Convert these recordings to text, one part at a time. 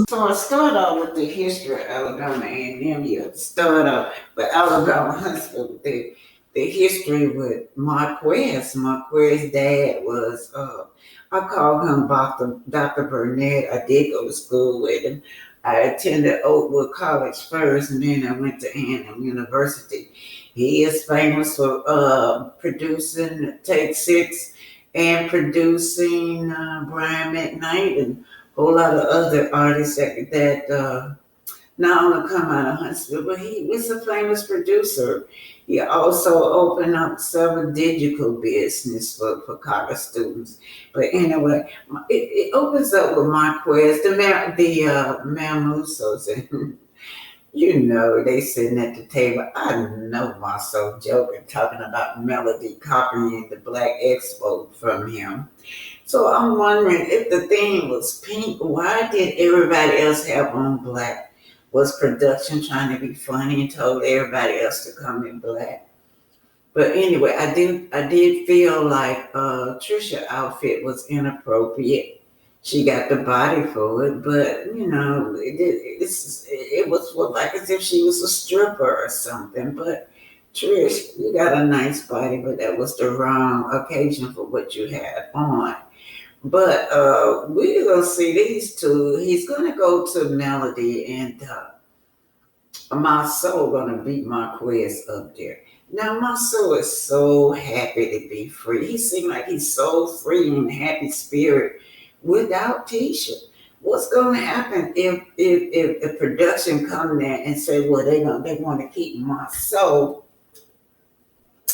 So I start off with the history of Alabama A&M. You start off, but Alabama Huntsville, the history with Marquez. Marquez's dad was, I call him Dr. Burnett. I did go to school with him. I attended Oakwood College first, and then I went to A&M University. He is famous for producing Take Six and producing Brian McKnight and whole lot of other artists that not only come out of Huntsville, but he was a famous producer. He also opened up several digital business for college students. But anyway, it opens up with Marquez, the Mamusos, and they sitting at the table. I know myself joking, talking about Melody copying the Black Expo from him. So I'm wondering if the theme was pink, why did everybody else have on black? Was production trying to be funny and told everybody else to come in black? But anyway, I did feel like Trisha outfit was inappropriate. She got the body for it, but it was like as if she was a stripper or something. But Trish, you got a nice body, but that was the wrong occasion for what you had on. But we're gonna see these two. He's gonna go to Melody, and my soul gonna beat Marquez up there. Now my soul is so happy to be free. He seemed like he's so free and happy spirit without Tisha. What's gonna happen if the production come there and say, well, they want to keep my soul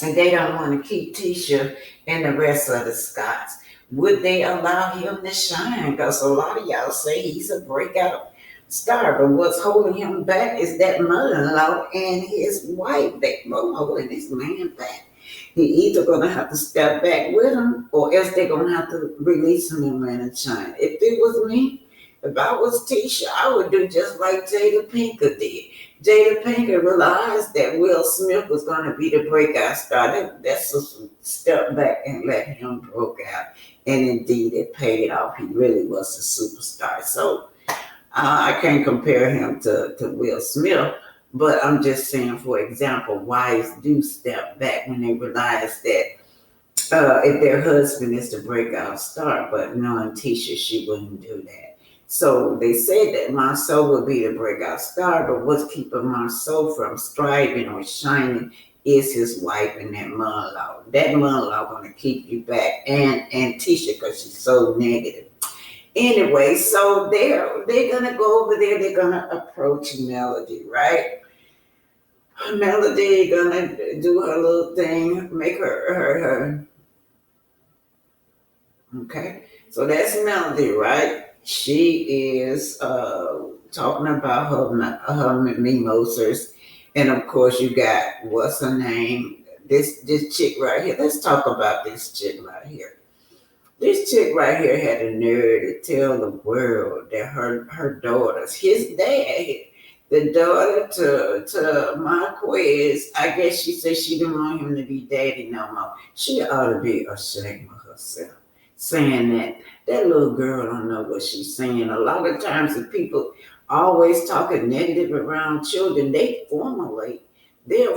and they don't want to keep Tisha and the rest of the Scots? Would they allow him to shine? Because a lot of y'all say he's a breakout star, but what's holding him back is that mother-in-law and his wife. They both holding this man back. He either gonna have to step back with him, or else they're gonna have to release him and let him shine. If it was me, if I was Tisha, I would do just like Jada Pinkett did. Jada Pinkett realized that Will Smith was going to be the breakout star. That's a step back and let him broke out. And indeed, it paid off. He really was a superstar. So I can't compare him to Will Smith, but I'm just saying, for example, wives do step back when they realize that if their husband is the breakout star, but knowing Tisha, she wouldn't do that. So they said that Marceau would be the breakout star, but what's keeping Marceau from striving or shining is his wife and that mother-in-law. That mother-in-law gonna keep you back, and Tisha, because she's so negative. Anyway, so they're gonna go over there. They're gonna approach Melody, right? Melody gonna do her little thing, make her. Okay, so that's Melody, right? She is talking about her mimosas, and of course you got what's her name? This chick right here. Let's talk about this chick right here. This chick right here had a nerve to tell the world that her daughters, his dad, the daughter to Marquez, I guess she said she didn't want him to be daddy no more. She ought to be ashamed of herself, saying that little girl don't know what she's saying. A lot of times the people always talking negative around children, they'll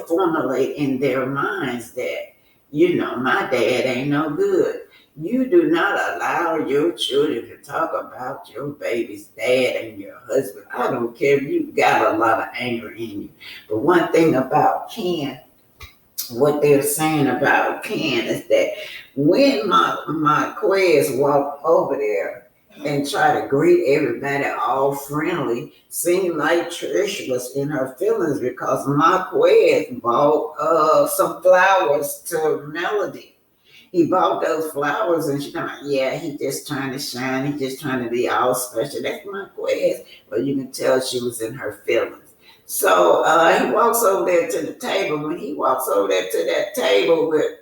formulate in their minds that, my dad ain't no good. You do not allow your children to talk about your baby's dad and your husband. I don't care if you got a lot of anger in you. But one thing about Ken, what they're saying about Ken is that when my Marquez walked over there, and try to greet everybody all friendly. Seemed like Trish was in her feelings because Marquez bought some flowers to Melody. He bought those flowers and she's like, yeah, he just trying to shine. He just trying to be all special. That's Marquez. But you can tell she was in her feelings. So he walks over there to the table. When he walks over there to that table with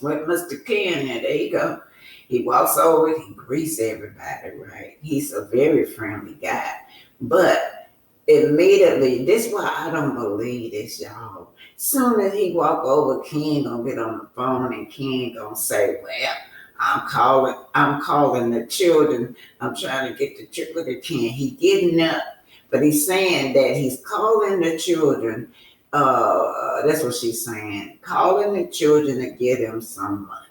Mr. Ken, and there you go. He walks over, he greets everybody, right? He's a very friendly guy. But immediately, this is why I don't believe this, y'all. Soon as he walk over, Ken gonna get on the phone and Ken gonna say, well, I'm calling the children. I'm trying to get the children. Look at Ken. He getting up, but he's saying that he's calling the children. That's what she's saying. Calling the children to get them some money.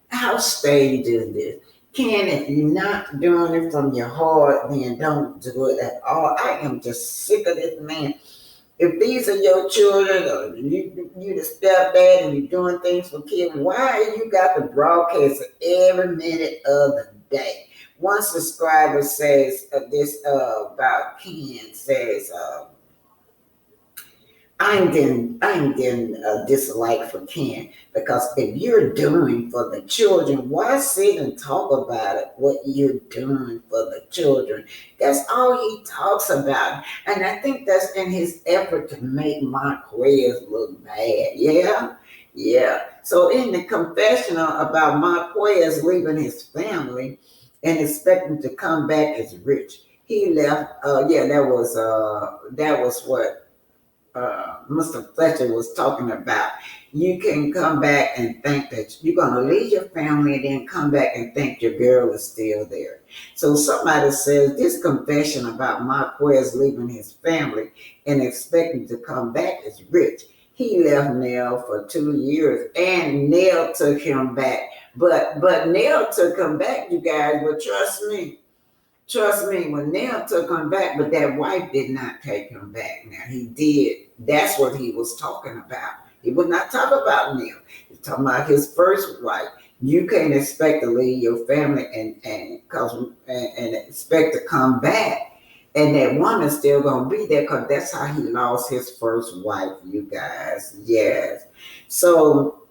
How staged is this? Ken, if you're not doing it from your heart, then don't do it at all. I am just sick of this man. If these are your children, or you the stepdad and you're doing things for kids, why you got the broadcast every minute of the day? One subscriber says this about Ken says, I'm getting a dislike for Ken because if you're doing for the children, why sit and talk about it? What you're doing for the children? That's all he talks about, and I think that's in his effort to make Marquez look bad. Yeah, yeah. So in the confessional about Marquez leaving his family and expecting to come back as rich, he left. Yeah, that was what Mr. Fletcher was talking about. You can come back and think that you're going to leave your family and then come back and think your girl is still there. So somebody says this confession about Marquez leaving his family and expecting to come back is rich. He left Nell for 2 years and Nell took him back. But Nell took him back, you guys, but trust me, when Nell took him back, but that wife did not take him back. Now, he did. That's what he was talking about. He would not talk about Nell. He's talking about his first wife. You can't expect to leave your family and expect to come back. And that woman's still going to be there because that's how he lost his first wife, you guys. Yes. So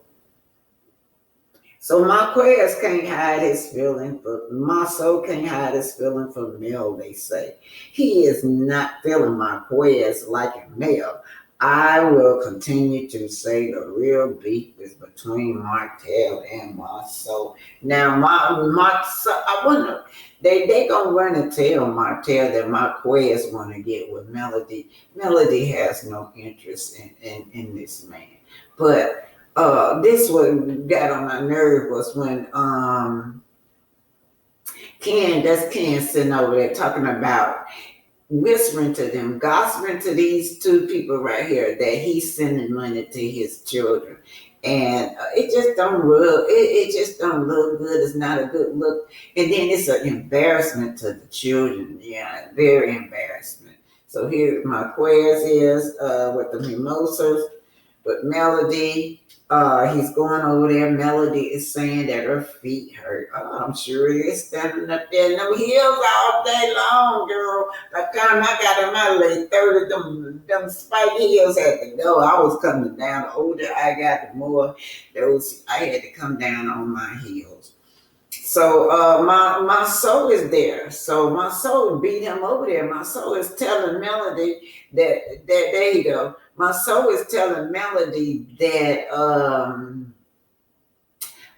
Marquez can't hide his feeling for Marceau can't hide his feeling for Mel, they say. He is not feeling Marquez like Mel. I will continue to say the real beef is between Martell and Marceau. Now Marceau, I wonder, they gonna run and tell Martell that Marquez wanna get with Melody. Melody has no interest in this man. But this what got on my nerve was when Ken sitting over there talking about whispering to them, gossiping to these two people right here that he's sending money to his children. And it just don't look, it just don't look good. It's not a good look. And then it's an embarrassment to the children. Yeah, very embarrassment. So here Marquez is with the mimosas, with Melody. He's going over there. Melody is saying that her feet hurt. Oh, I'm sure he is standing up there in them heels all day long, girl. By the time I got in my late 30s, them spike heels had to go. I was coming down. The older I got, the more I had to come down on my heels. So my soul is there. So my soul beat him over there. My soul is telling Melody that there you go. My soul is telling Melody that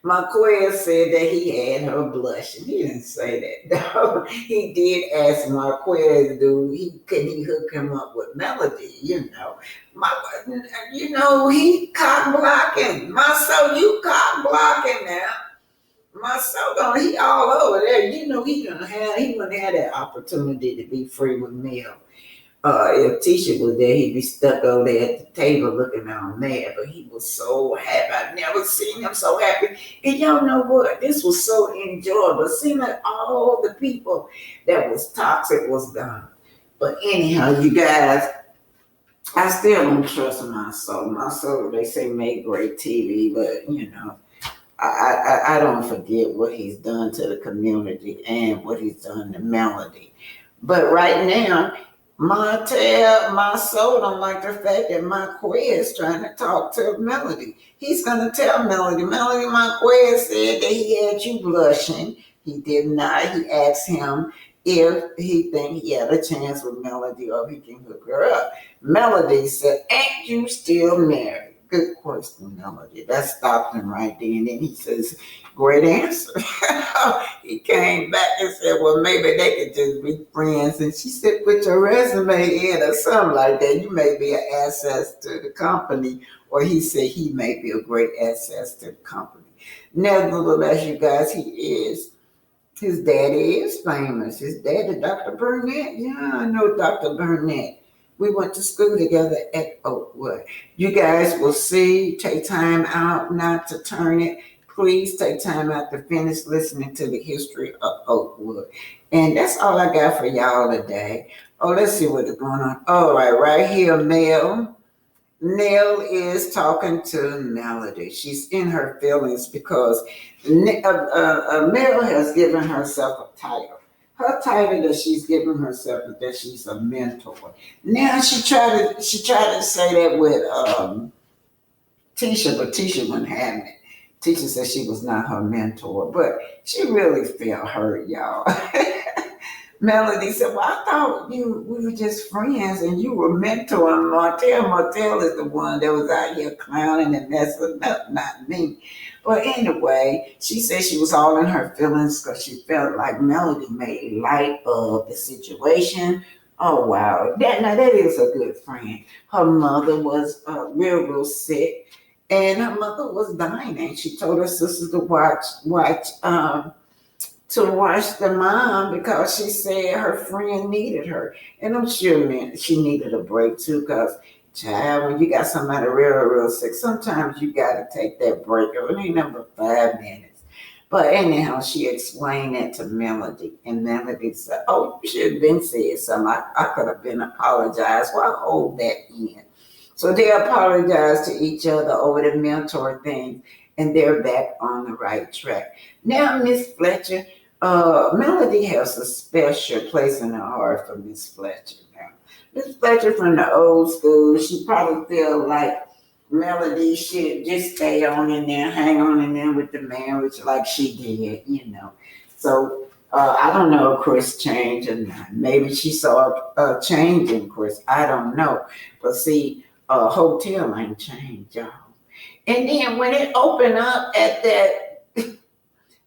Marquez said that he had her blushing. He didn't say that. No, he did ask Marquez, could he hook him up with Melody? He cock blocking. My soul, you cock blocking now. My son, he all over there. He wouldn't have that opportunity to be free with Mel. If Tisha was there, he'd be stuck over there at the table looking all mad. But he was so happy. I've never seen him so happy. And y'all know what? This was so enjoyable. It seemed like all the people that was toxic was gone. But anyhow, you guys, I still don't trust my soul. My soul, they say, made great TV, but I don't forget what he's done to the community and what he's done to Melody. But right now, my soul don't like the fact that Marquez is trying to talk to Melody. He's gonna tell Melody, Marquez said that he had you blushing. He did not. He asked him if he think he had a chance with Melody or if he can hook her up. Melody said, "Ain't you still married?" Good question, Melody. That stopped him right there. And then he says, "Great answer." He came back and said, "Well, maybe they could just be friends." And she said, "Put your resume in or something like that. You may be an asset to the company." Or he said he may be a great asset to the company. Nevertheless, you guys, his daddy is famous. His daddy, Dr. Burnett. Yeah, I know Dr. Burnett. We went to school together at Oakwood. You guys will see, take time out not to turn it. Please take time out to finish listening to the history of Oakwood. And that's all I got for y'all today. Oh, let's see what is going on. All right here, Mel. Nell is talking to Melody. She's in her feelings because Mel has given herself a title. Her title that she's given herself is that she's a mentor. Now she tried to say that with Tisha, but Tisha wouldn't have it. Tisha said she was not her mentor, but she really felt hurt, y'all. Melody said, "Well, I thought we were just friends and you were mentoring Martell. Martell is the one that was out here clowning and messing up, not me." But anyway, she said she was all in her feelings because she felt like Melody made light of the situation. Oh wow, that is a good friend. Her mother was real sick, and her mother was dying, and she told her sisters to watch the mom because she said her friend needed her. And I'm sure, man, she needed a break too because, child, when you got somebody real sick, sometimes you got to take that break. It ain't number 5 minutes. But anyhow, she explained that to Melody. And Melody said, "Oh, you should have been said something. I could have been apologized." Well, I hold that in. So they apologized to each other over the mentor thing, and they're back on the right track. Now, Miss Fletcher, Melody has a special place in her heart for Miss Fletcher now. Miss Fletcher from the old school, she probably feel like Melody should just stay on in there, hang on in there with the marriage like she did. So I don't know if Chris changed or not. Maybe she saw a change in Chris. I don't know. But see, hotel ain't changed, y'all. And then when it opened up at that,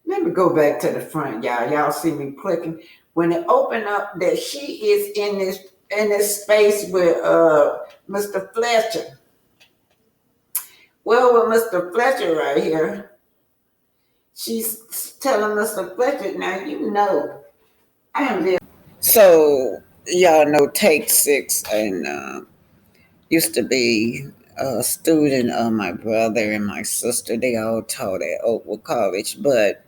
let me go back to the front, y'all. Y'all see me clicking. When it opened up that she is in this space with Mr. Fletcher. Well, with Mr. Fletcher right here, she's telling Mr. Fletcher, "Now you know I am there." So y'all know Take Six and used to be a student of my brother and my sister. They all taught at Oakwood College, but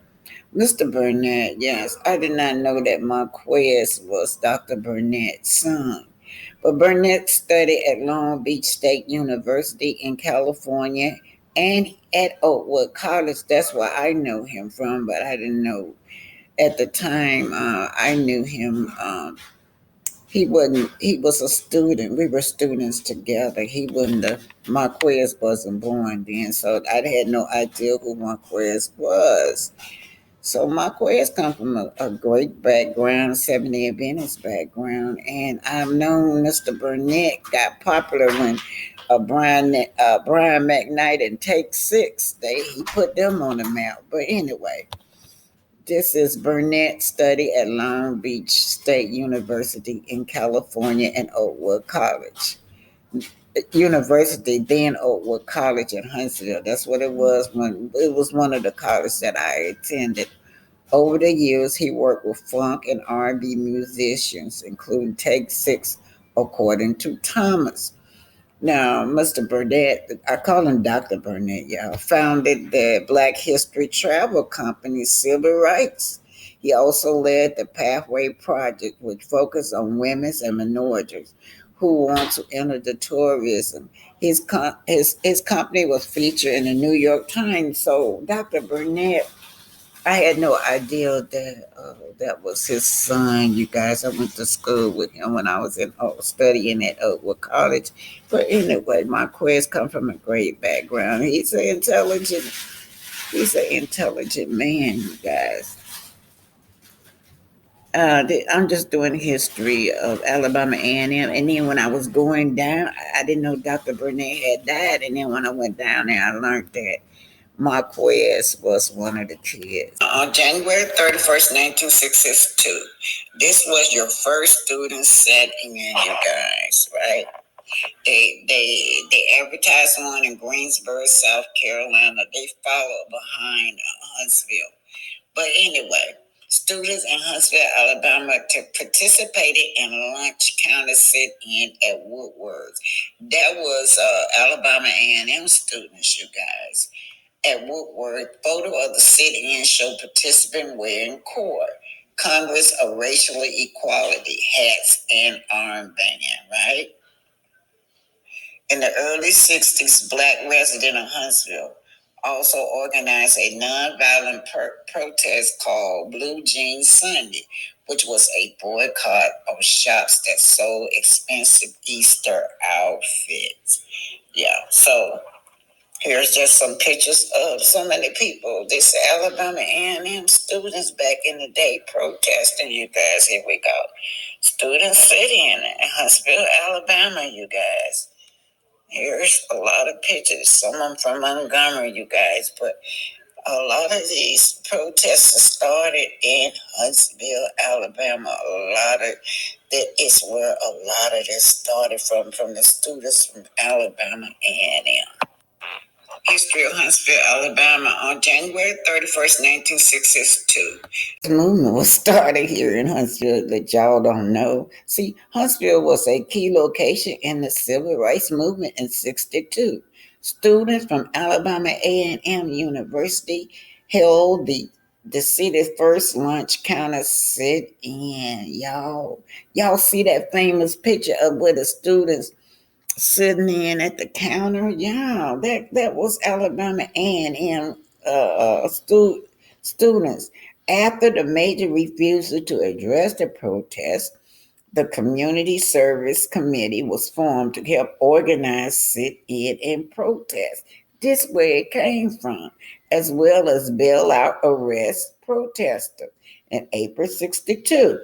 Mr. Burnett, yes, I did not know that Marquez was Dr. Burnett's son. But Burnett studied at Long Beach State University in California and at Oakwood College. That's where I know him from, but I didn't know at the time I knew him. He wasn't. He was a student. We were students together. He wasn't. Marquez wasn't born then, so I had no idea who Marquez was. So Marquez comes from a great background, 70 Adventist background, and I've known Mr. Burnett got popular when Brian McKnight and Take Six. He put them on the map. But anyway, this is Burnett study at Long Beach State University in California and Oakwood College. University, then Oakwood College in Huntsville. That's what it was when it was one of the colleges that I attended. Over the years, he worked with funk and R&B musicians, including Take Six, according to Thomas. Now, Mr. Burnett, I call him Dr. Burnett, y'all, founded the Black History Travel Company Civil Rights. He also led the Pathway Project, which focused on women's and minorities who want to enter the tourism. His company was featured in the New York Times. So Dr. Burnett, I had no idea that that was his son. You guys, I went to school with him when I was in studying at Oakwood College. But anyway, my quest come from a great background. He's an intelligent man, you guys. I'm just doing history of Alabama A&M, and then when I was going down, I didn't know Dr. Burnett had died, and then when I went down there, I learned that Marquez was one of the kids. On January 31st, 1962, this was your first student set-in, you guys, right? They advertised one in Greensboro, South Carolina. They followed behind Huntsville. But anyway, students in Huntsville, Alabama, participated in lunch counter sit-in at Woodward's. That was Alabama A&M students, you guys. At Woodward, photo of the sit-in showed participants wearing core, Congress of Racial Equality hats and armband, right? In the early 60s, Black residents of Huntsville also organized a nonviolent protest called Blue Jean Sunday, which was a boycott of shops that sold expensive Easter outfits. Yeah, so here's just some pictures of so many people. This Alabama A&M students back in the day protesting, you guys. Here we go. Students sitting in Huntsville, Alabama, you guys. Here's a lot of pictures, some of them from Montgomery, you guys, but a lot of these protests started in Huntsville, Alabama. That is where a lot of this started from the students from Alabama A&M. History of Huntsville, Alabama on January 31st, 1962. The movement was started here in Huntsville that y'all don't know. See, Huntsville was a key location in the civil rights movement in 62. Students from Alabama A&M University held the city's first lunch counter sit-in. Y'all see that famous picture of where the students sitting in at the counter. Yeah, that was Alabama A&M students. After the major refusal to address the protest, the Community Service Committee was formed to help organize sit-in and protest. This where it came from, as well as bail out arrest protesters. In April 62,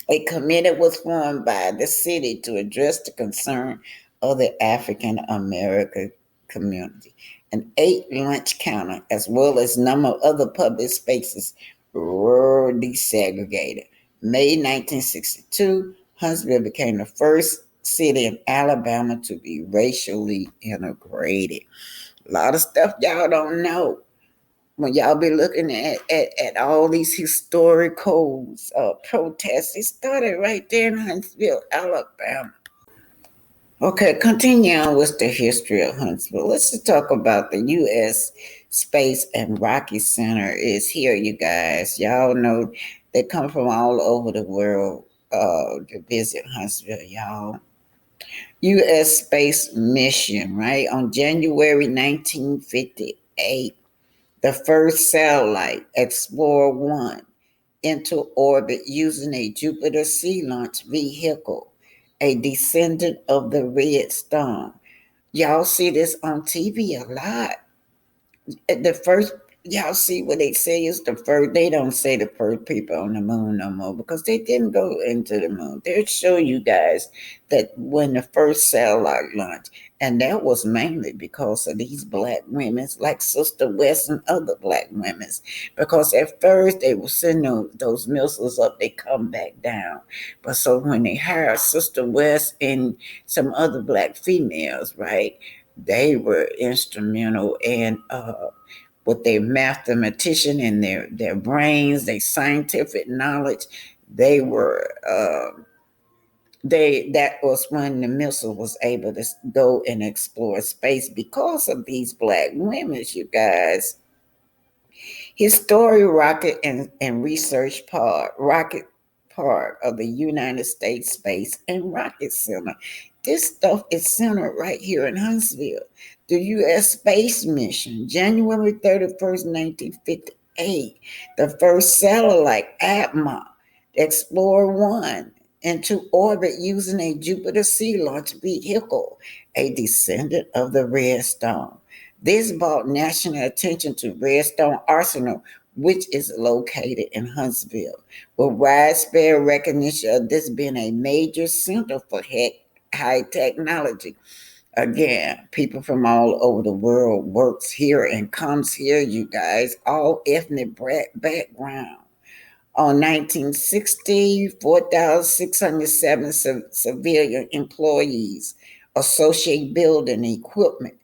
a committee was formed by the city to address the concern of the African American community. An 8 lunch counter, as well as a number of other public spaces, were desegregated. May 1962, Huntsville became the first city in Alabama to be racially integrated. A lot of stuff y'all don't know when y'all be looking at all these historical protests. It started right there in Huntsville, Alabama. Okay, continue on with the history of Huntsville. Let's just talk about the U.S. Space and Rocket Center is here, you guys. Y'all know they come from all over the world to visit Huntsville, y'all. U.S. Space Mission, right? On January 1958, the first satellite, Explorer 1, into orbit using a Jupiter Sea launch vehicle, a descendant of the Red Storm. Y'all see this on TV a lot. The first, y'all see what they say is the first. They don't say the first people on the moon no more because they didn't go into the moon. They'll show you guys that when the first satellite launched, and that was mainly because of these black women, like Sister West and other black women. Because at first they were sending those missiles up, they come back down. But so when they hired Sister West and some other black females, right? They were instrumental in with their mathematician and their brains, their scientific knowledge. They were that was when the missile was able to go and explore space because of these black women, you guys. His story, Rocket and Research Pod, Rocket part of the United States Space and Rocket Center. This stuff is centered right here in Huntsville. The U.S. space mission, January 31st, 1958, the first satellite, ATMA, Explorer 1, into orbit using a Jupiter Sea launch vehicle, a descendant of the Redstone. This brought national attention to Redstone Arsenal, which is located in Huntsville, with widespread recognition of this being a major center for high technology. Again, people from all over the world works here and comes here, you guys, all ethnic background. On 1960, 4,607 civilian employees, associate building equipment,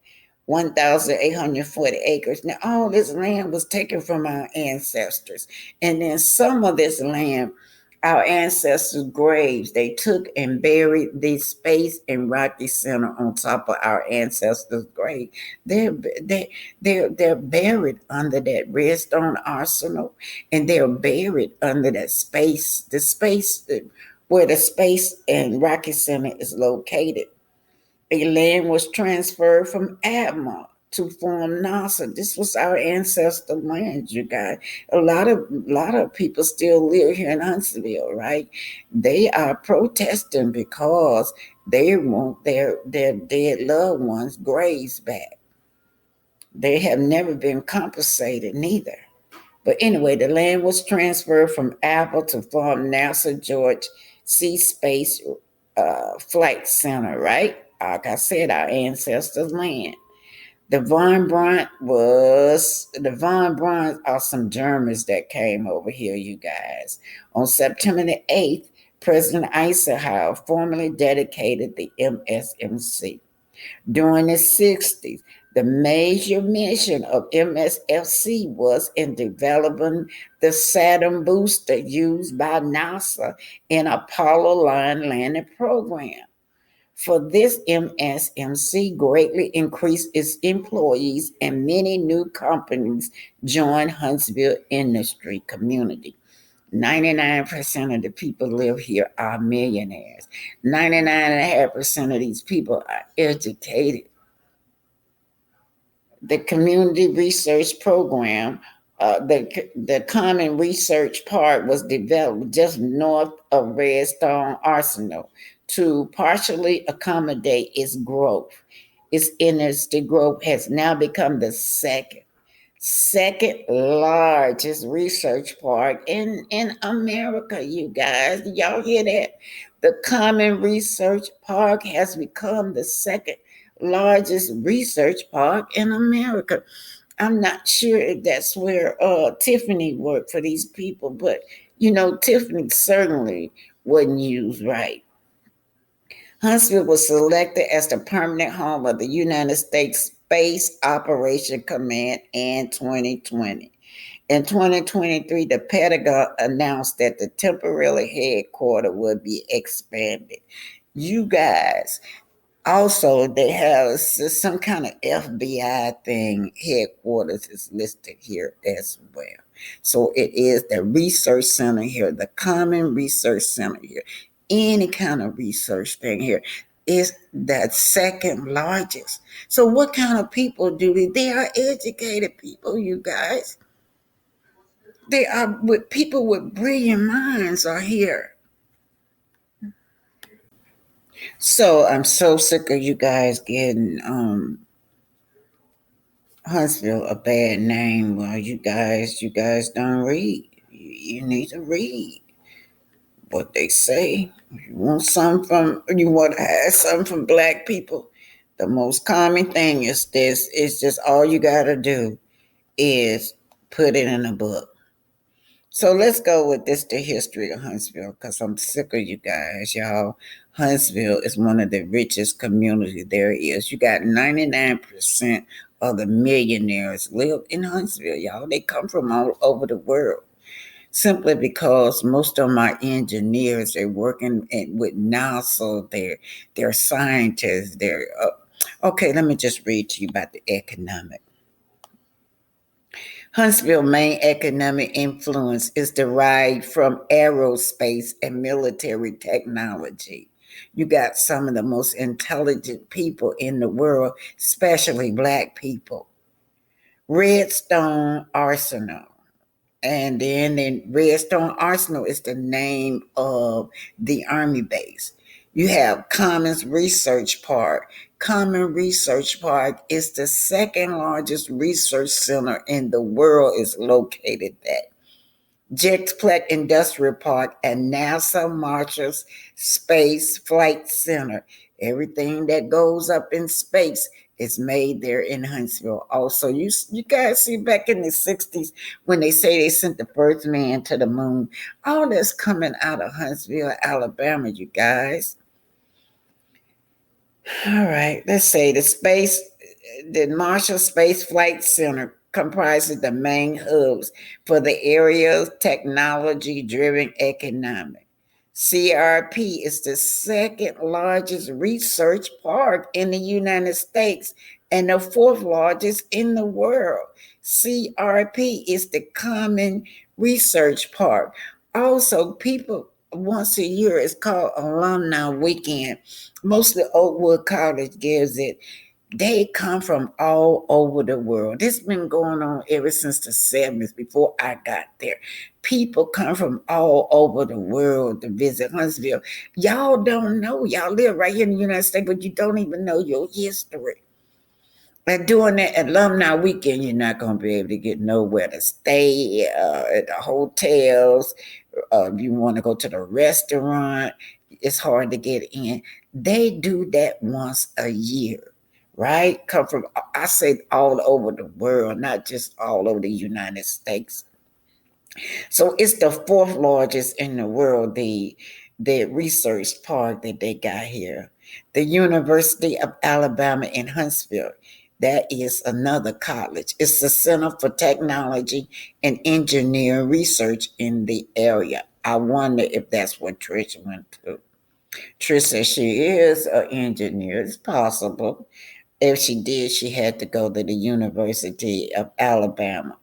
1,840 acres. Now, all this land was taken from our ancestors. And then some of this land, our ancestors' graves, they took and buried the Space and Rocky Center on top of our ancestors' grave. They're, they, they're buried under that Redstone Arsenal, and they're buried under that space, the space where the Space and Rocky Center is located. A land was transferred from Adma to form NASA. This was our ancestor land, you guys. A lot of people still live here in Huntsville, right? They are protesting because they want their dead loved ones' graves back. They have never been compensated neither. But anyway, the land was transferred from Apple to form NASA George C. Space Flight Center, right? Like I said, our ancestors' land. The Von Brauns are some Germans that came over here, you guys. On September the 8th, President Eisenhower formally dedicated the MSMC. During the 60s, the major mission of MSFC was in developing the Saturn booster used by NASA in Apollo line landing program. For this, MSMC greatly increased its employees and many new companies joined Huntsville industry community. 99% of the people live here are millionaires. 99.5% of these people are educated. The community research program, the common research part was developed just north of Redstone Arsenal to partially accommodate its growth. Its industry growth has now become the second largest research park in America, you guys. Y'all hear that? The Common Research Park has become the second largest research park in America. I'm not sure if that's where Tiffany worked for these people, but Tiffany certainly wasn't used right. Huntsville was selected as the permanent home of the United States Space Operation Command in 2020. In 2023, the Pentagon announced that the temporary headquarters would be expanded. You guys, also, they have some kind of FBI thing. Headquarters is listed here as well. So it is the research center here, the Common Research Center here. Any kind of research thing here is that second largest. So what kind of people do they? They are educated people, you guys. They are with people with brilliant minds are here. So I'm so sick of you guys getting Huntsville a bad name. Well, you guys don't read. You need to read what they say. You want to have something from black people. The most common thing is this. It's just all you got to do is put it in a book. So let's go with this, the history of Huntsville, because I'm sick of you guys, y'all. Huntsville is one of the richest communities there is. You got 99% of the millionaires live in Huntsville, y'all. They come from all over the world. Simply because most of them are engineers, they're working with NASA, they're scientists. Okay, let me just read to you about the economic. Huntsville's main economic influence is derived from aerospace and military technology. You got some of the most intelligent people in the world, especially black people. Redstone Arsenal. And then Redstone Arsenal is the name of the Army base. You have Commons Research Park. Common Research Park is the second largest research center in the world, is located there. Jetsplex Industrial Park and NASA Marshall Space Flight Center. Everything that goes up in space is made there in Huntsville. Also, you guys see back in the 60s when they say they sent the first man to the moon, all that's coming out of Huntsville, Alabama, you guys. All right, let's say the Marshall Space Flight Center comprises the main hubs for the area's technology-driven economic. CRP is the second largest research park in the United States and the fourth largest in the world. CRP is the Common Research Park. Also, people once a year, it's called Alumni Weekend. Mostly Oakwood College gives it. They come from all over the world. This has been going on ever since the 70s, before I got there. People come from all over the world to visit Huntsville. Y'all don't know. Y'all live right here in the United States, but you don't even know your history. And during that alumni weekend, you're not going to be able to get nowhere to stay at the hotels. If you want to go to the restaurant, it's hard to get in. They do that once a year, right? Come from, I say, all over the world, not just all over the United States. So it's the fourth largest in the world, the research park that they got here. The University of Alabama in Huntsville, that is another college. It's the Center for Technology and Engineering Research in the area. I wonder if that's what Trish went to. Trish says she is an engineer. It's possible. If she did, she had to go to the University of Alabama.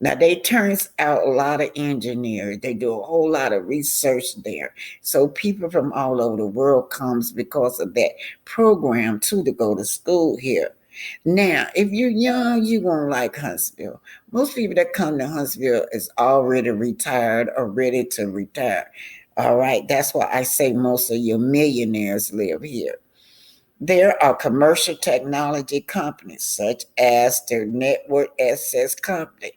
Now they turns out a lot of engineers. They do a whole lot of research there. So people from all over the world comes because of that program too, to go to school here. Now, if you're young, you won't like Huntsville. Most people that come to Huntsville is already retired or ready to retire. All right, that's why I say most of your millionaires live here. There are commercial technology companies such as the Network Access Company,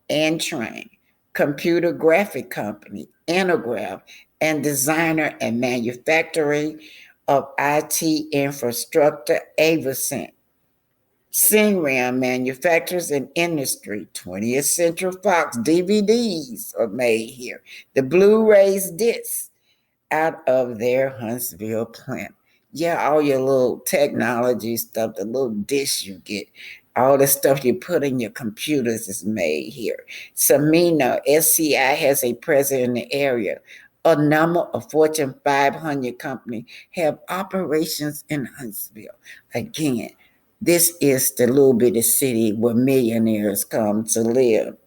N-Train, Computer Graphic Company, Intergraph, and designer and manufacturing of IT infrastructure, Avacent. Cinram manufacturers and industry, 20th Century Fox DVDs are made here. The Blu-rays discs out of their Huntsville plant. Yeah, all your little technology stuff, the little dish you get, all the stuff you put in your computers is made here. Samina, SCI has a presence in the area. A number of Fortune 500 companies have operations in Huntsville. Again, this is the little bitty city where millionaires come to live.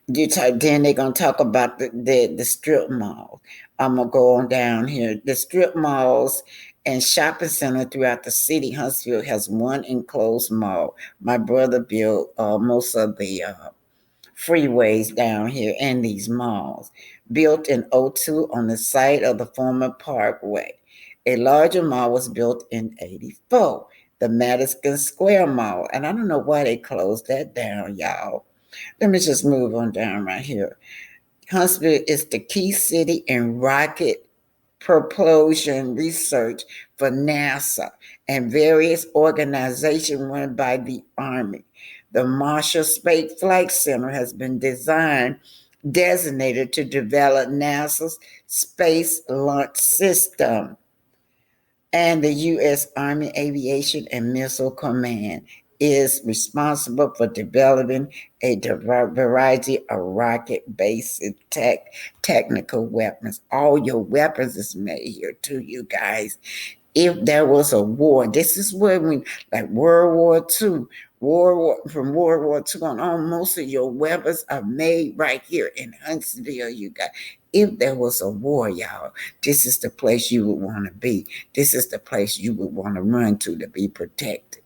Then they're gonna talk about the strip mall. I'm gonna go on down here. The strip malls and shopping center throughout the city. Huntsville has one enclosed mall. My brother built most of the freeways down here and these malls. Built in '02 on the site of the former Parkway. A larger mall was built in '84. The Madison Square Mall, and I don't know why they closed that down, y'all. Let me just move on down right here. Huntsville is the key city in rocket propulsion research for NASA and various organizations run by the Army. The Marshall Space Flight Center has been designated to develop NASA's Space Launch System, and the U.S. Army Aviation and Missile Command is responsible for developing a variety of rocket-based technical weapons. All your weapons is made here too, you guys. if there was a war, this is where we, like World War II, from World War II on, most of your weapons are made right here in Huntsville. You got, if there was a war, y'all, this is the place you would want to be. This is the place you would want to run to be protected.